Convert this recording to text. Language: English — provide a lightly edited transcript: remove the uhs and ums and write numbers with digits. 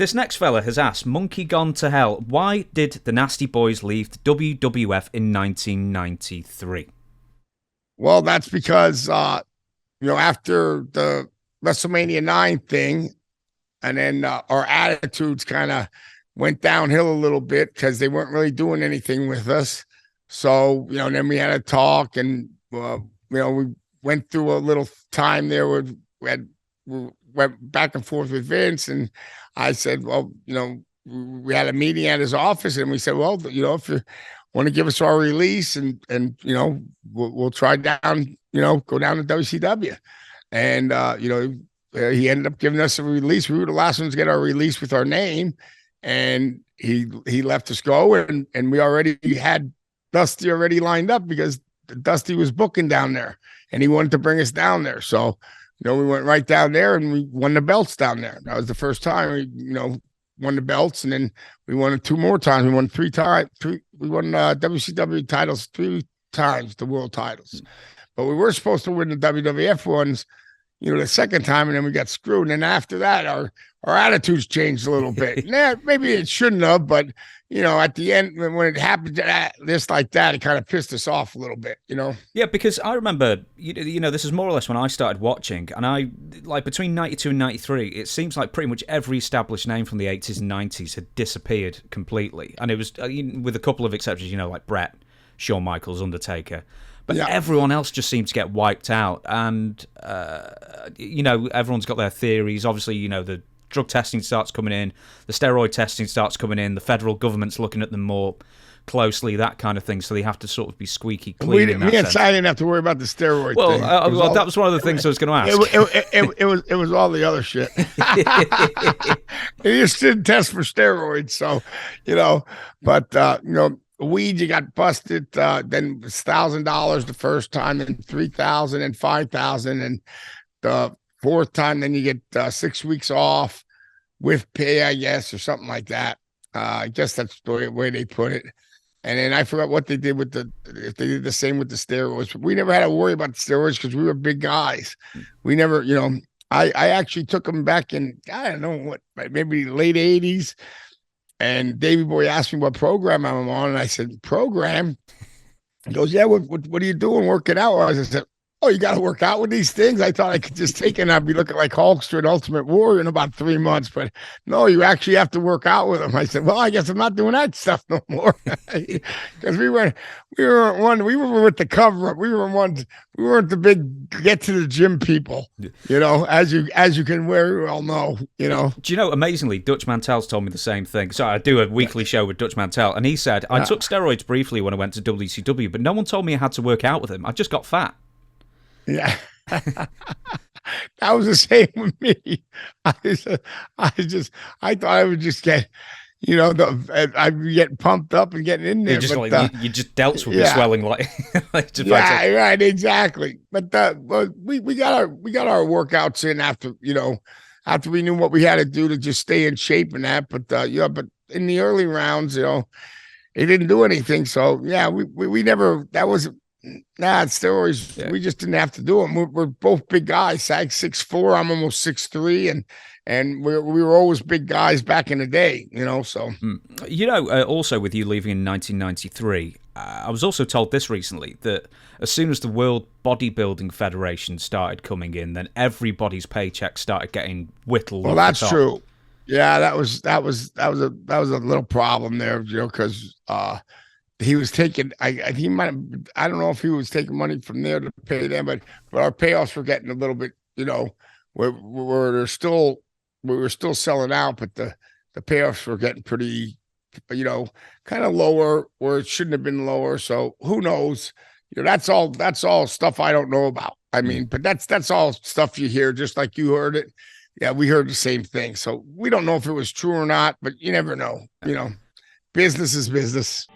This next fella has asked, Monkey Gone to Hell, why did the Nasty Boys leave the WWF in 1993? Well, that's because, after the WrestleMania 9 thing, and then our attitudes kind of went downhill a little bit because they weren't really doing anything with us. So, then we had a talk, and, we went through a little time there where we went back and forth with Vince, and I said, well, we had a meeting at his office, and we said, well, if you want to give us our release, and we'll try down, go down to WCW. And, he ended up giving us a release. We were the last ones to get our release with our name, and he let us go, and we already had Dusty already lined up because Dusty was booking down there, and he wanted to bring us down there. So, we went right down there, and we won the belts down there. That was the first time we, won the belts, and then we won it 2 more times. We won 3 times. We won WCW titles 3 times, the world titles. But we were supposed to win the WWF ones, the second time, and then we got screwed. And then after that, our attitudes changed a little bit. Yeah, maybe it shouldn't have, but at the end, when it happened this like that, it kind of pissed us off a little bit. Yeah, because I remember, this is more or less when I started watching, and I between 92 and 93, it seems like pretty much every established name from the 80s and 90s had disappeared completely, and it was with a couple of exceptions, like Brett, Shawn Michaels, Undertaker. But everyone else just seemed to get wiped out. And, everyone's got their theories. Obviously, the drug testing starts coming in. The steroid testing starts coming in. The federal government's looking at them more closely, that kind of thing. So they have to sort of be squeaky clean. I didn't have to worry about the steroid thing. That was one of the things I was going to ask. It was all the other shit. They just didn't test for steroids. So, weed, you got busted, then it was $1,000 the first time, then $3,000 and $5,000, and the 4th time, then you get 6 weeks off with pay, I guess, or something like that. I guess that's the way they put it. And then I forgot what they did if they did the same with the steroids. But we never had to worry about the steroids because we were big guys. We never, I actually took them back in, I don't know what, maybe late 80s. And Davey Boy asked me what program I'm on, and I said, program? He goes, yeah, what are you doing working out? I said, oh, you got to work out with these things? I thought I could just take it and I'd be looking like Hulkster and Ultimate Warrior in about 3 months. But no, you actually have to work out with them. I said, well, I guess I'm not doing that stuff no more. Because we were with the cover up. We weren't the big get to the gym people, as you can very well know, Do you know, amazingly, Dutch Mantel's told me the same thing. So I do a weekly show with Dutch Mantel, and he said, I took steroids briefly when I went to WCW, but no one told me I had to work out with him. I just got fat. Yeah. That was the same with me. I thought I would just get, I'd be getting pumped up and getting in there. You just delts would be swelling like right, exactly. But we got our workouts in after we knew what we had to do to just stay in shape and that. But but in the early rounds, it didn't do anything. So we never. That was. Steroids. Yeah. We just didn't have to do them. We're both big guys. Sag 6'4", I'm almost 6'3", and we were always big guys back in the day. So also with you leaving in 1993, I was also told this recently that as soon as the World Bodybuilding Federation started coming in, then everybody's paycheck started getting whittled. Well, that's true. Yeah, that was a little problem there, because. He was taking. I don't know if he was taking money from there to pay them, but our payoffs were getting a little bit. We were still selling out, but the payoffs were getting pretty, kind of lower where it shouldn't have been lower. So who knows? That's all stuff I don't know about. I mean, but that's all stuff you hear, just like you heard it. Yeah, we heard the same thing. So we don't know if it was true or not, but you never know. Business is business.